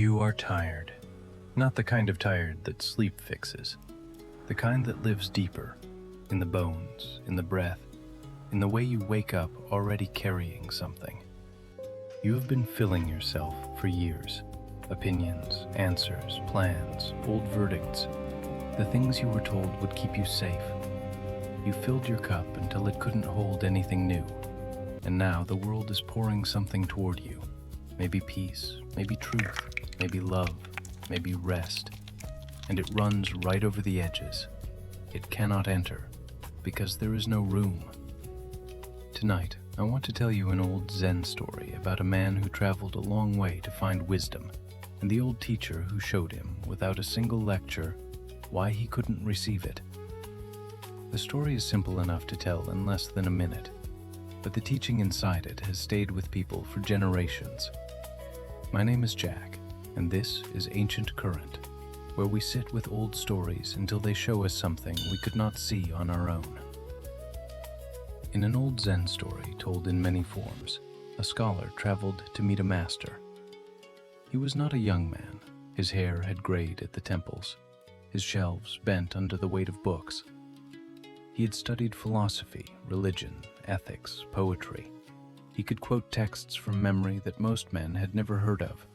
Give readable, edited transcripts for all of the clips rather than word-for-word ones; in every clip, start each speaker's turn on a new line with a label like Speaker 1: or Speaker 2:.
Speaker 1: You are tired. Not the kind of tired that sleep fixes. The kind that lives deeper, in the bones, in the breath, in the way you wake up already carrying something. You have been filling yourself for years. Opinions, answers, plans, old verdicts, the things you were told would keep you safe. You filled your cup until it couldn't hold anything new. And now the world is pouring something toward you. Maybe peace, maybe truth, maybe love, maybe rest. And it runs right over the edges. It cannot enter, because there is no room. Tonight, I want to tell you an old Zen story about a man who traveled a long way to find wisdom, and the old teacher who showed him, without a single lecture, why he couldn't receive it. The story is simple enough to tell in less than a minute, but the teaching inside it has stayed with people for generations. My name is Jack, and this is Ancient Current, where we sit with old stories until they show us something we could not see on our own. In an old Zen story told in many forms, a scholar traveled to meet a master. He was not a young man. His hair had grayed at the temples, his shelves bent under the weight of books. He had studied philosophy, religion, ethics, poetry. He could quote texts from memory that most men had never heard of.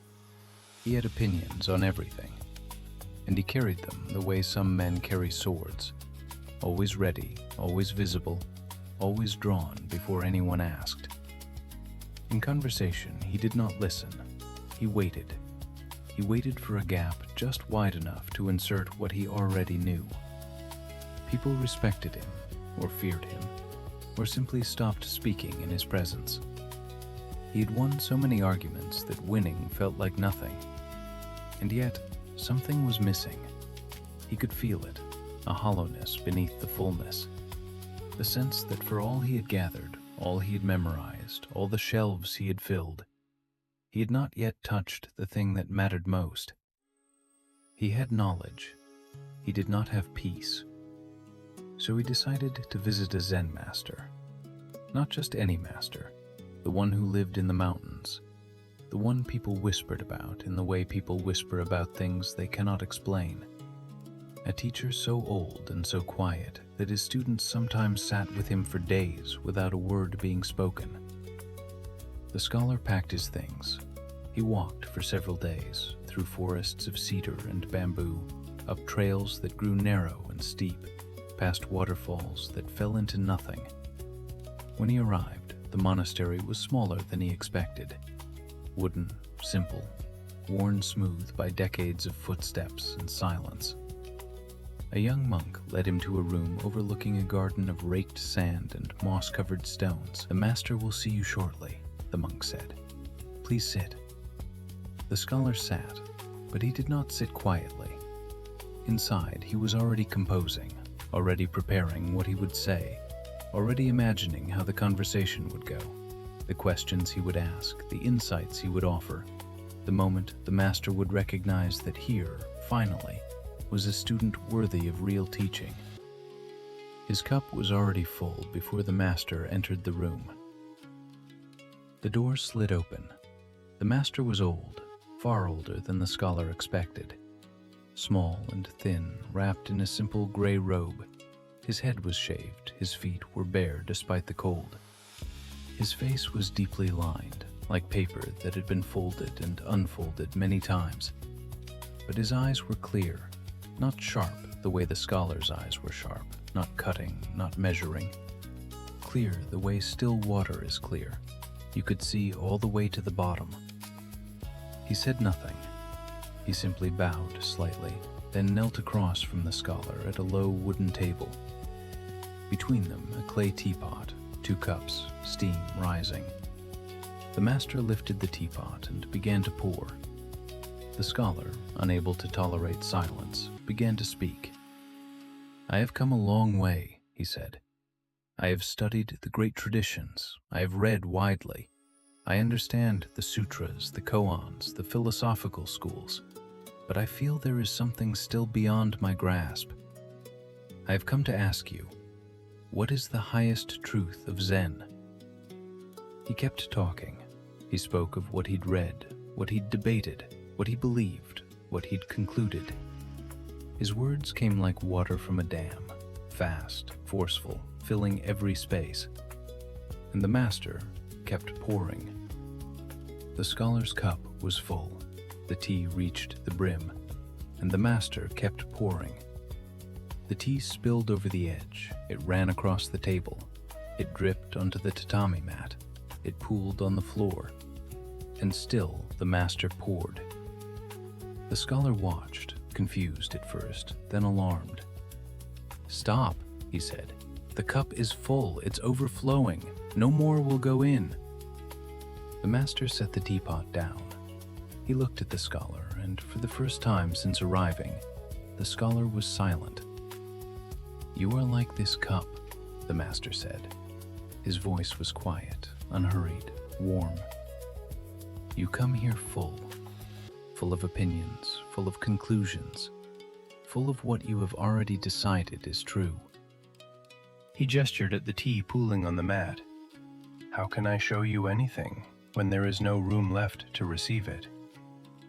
Speaker 1: He had opinions on everything, and he carried them the way some men carry swords, always ready, always visible, always drawn before anyone asked. In conversation, he did not listen. He waited. He waited for a gap just wide enough to insert what he already knew. People respected him, or feared him, or simply stopped speaking in his presence. He had won so many arguments that winning felt like nothing. And yet, something was missing. He could feel it, a hollowness beneath the fullness. The sense that for all he had gathered, all he had memorized, all the shelves he had filled, he had not yet touched the thing that mattered most. He had knowledge. He did not have peace. So he decided to visit a Zen master. Not just any master, the one who lived in the mountains, the one people whispered about in the way people whisper about things they cannot explain. A teacher so old and so quiet that his students sometimes sat with him for days without a word being spoken. The scholar packed his things. He walked for several days through forests of cedar and bamboo, up trails that grew narrow and steep, past waterfalls that fell into nothing. When he arrived, the monastery was smaller than he expected. Wooden, simple, worn smooth by decades of footsteps and silence. A young monk led him to a room overlooking a garden of raked sand and moss-covered stones. "The master will see you shortly," the monk said. "Please sit." The scholar sat, but he did not sit quietly. Inside, he was already composing, already preparing what he would say, already imagining how the conversation would go, the questions he would ask, the insights he would offer, the moment the master would recognize that here, finally, was a student worthy of real teaching. His cup was already full before the master entered the room. The door slid open. The master was old, far older than the scholar expected. Small and thin, wrapped in a simple gray robe. His head was shaved, his feet were bare despite the cold. His face was deeply lined, like paper that had been folded and unfolded many times. But his eyes were clear, not sharp the way the scholar's eyes were sharp, not cutting, not measuring. Clear the way still water is clear. You could see all the way to the bottom. He said nothing. He simply bowed slightly, then knelt across from the scholar at a low wooden table. Between them, a clay teapot, 2 cups, steam rising. The master lifted the teapot and began to pour. The scholar, unable to tolerate silence, began to speak. "I have come a long way," he said. "I have studied the great traditions. I have read widely. I understand the sutras, the koans, the philosophical schools. But I feel there is something still beyond my grasp. I have come to ask you, what is the highest truth of Zen?" He kept talking. He spoke of what he'd read, what he'd debated, what he believed, what he'd concluded. His words came like water from a dam, fast, forceful, filling every space. And the master kept pouring. The scholar's cup was full, the tea reached the brim, and the master kept pouring. The tea spilled over the edge, it ran across the table, it dripped onto the tatami mat, it pooled on the floor, and still the master poured. The scholar watched, confused at first, then alarmed. "Stop," he said. "The cup is full, it's overflowing, no more will go in." The master set the teapot down. He looked at the scholar, and for the first time since arriving, the scholar was silent. "You are like this cup," the master said. His voice was quiet, unhurried, warm. "You come here full of opinions, full of conclusions, full of what you have already decided is true." He gestured at the tea pooling on the mat. "How can I show you anything when there is no room left to receive it?"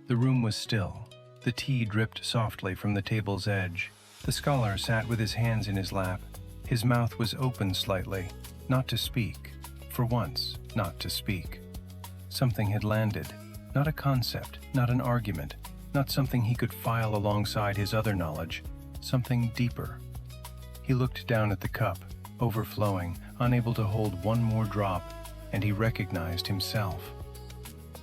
Speaker 1: The room was still. The tea dripped softly from the table's edge. The scholar sat with his hands in his lap. His mouth was open slightly, not to speak. For once, not to speak. Something had landed. Not a concept, not an argument, not something he could file alongside his other knowledge. Something deeper. He looked down at the cup, overflowing, unable to hold one more drop, and he recognized himself.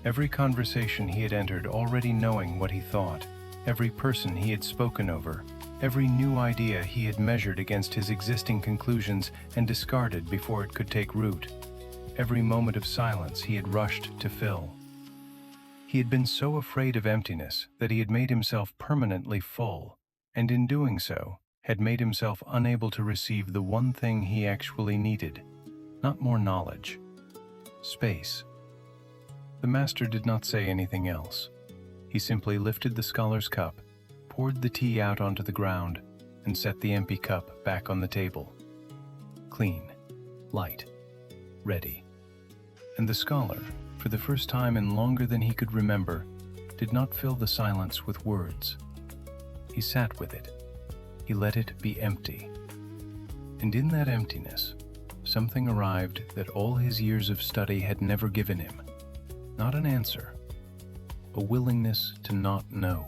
Speaker 1: Every conversation he had entered already knowing what he thought, every person he had spoken over, every new idea he had measured against his existing conclusions and discarded before it could take root, every moment of silence he had rushed to fill. He had been so afraid of emptiness that he had made himself permanently full, and in doing so, had made himself unable to receive the one thing he actually needed, not more knowledge, space. The master did not say anything else. He simply lifted the scholar's cup, poured the tea out onto the ground, and set the empty cup back on the table. Clean, light, ready. And the scholar, for the first time in longer than he could remember, did not fill the silence with words. He sat with it. He let it be empty. And in that emptiness, something arrived that all his years of study had never given him. Not an answer, a willingness to not know.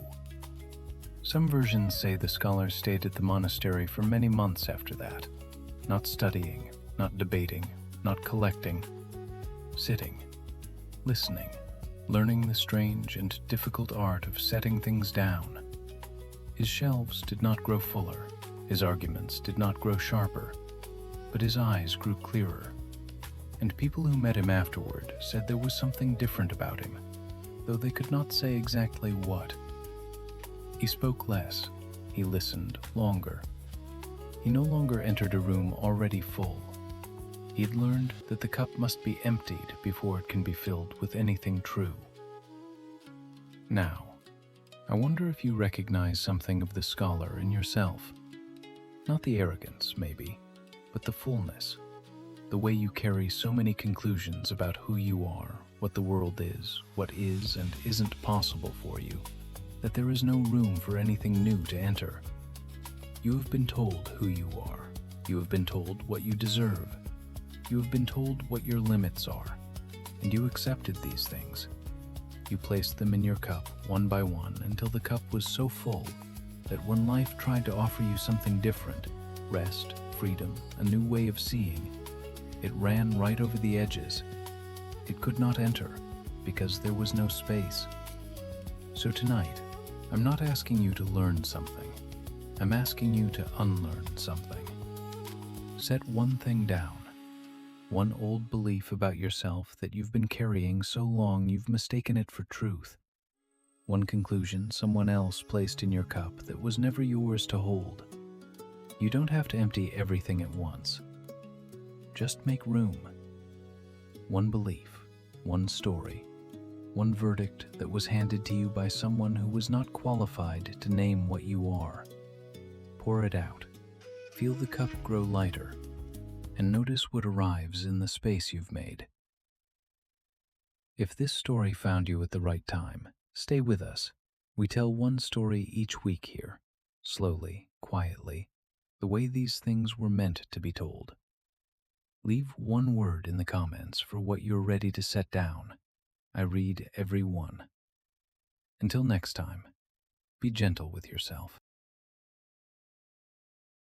Speaker 1: Some versions say the scholar stayed at the monastery for many months after that, not studying, not debating, not collecting, sitting, listening, learning the strange and difficult art of setting things down. His shelves did not grow fuller, his arguments did not grow sharper, but his eyes grew clearer. And people who met him afterward said there was something different about him, though they could not say exactly what. He spoke less, he listened longer. He no longer entered a room already full. He had learned that the cup must be emptied before it can be filled with anything true. Now, I wonder if you recognize something of the scholar in yourself. Not the arrogance, maybe, but the fullness. The way you carry so many conclusions about who you are, what the world is, what is and isn't possible for you, that there is no room for anything new to enter. You have been told who you are. You have been told what you deserve. You have been told what your limits are, and you accepted these things. You placed them in your cup one by one until the cup was so full that when life tried to offer you something different, rest, freedom, a new way of seeing, it ran right over the edges. It could not enter because there was no space. So tonight, I'm not asking you to learn something. I'm asking you to unlearn something. Set one thing down. One old belief about yourself that you've been carrying so long you've mistaken it for truth. One conclusion someone else placed in your cup that was never yours to hold. You don't have to empty everything at once. Just make room. One belief, one story, one verdict that was handed to you by someone who was not qualified to name what you are. Pour it out. Feel the cup grow lighter, and notice what arrives in the space you've made. If this story found you at the right time, Stay with us. We tell one story each week here, slowly, quietly, the way these things were meant to be told. Leave one word in the comments for what you're ready to set down. I read every one. Until next time, be gentle with yourself.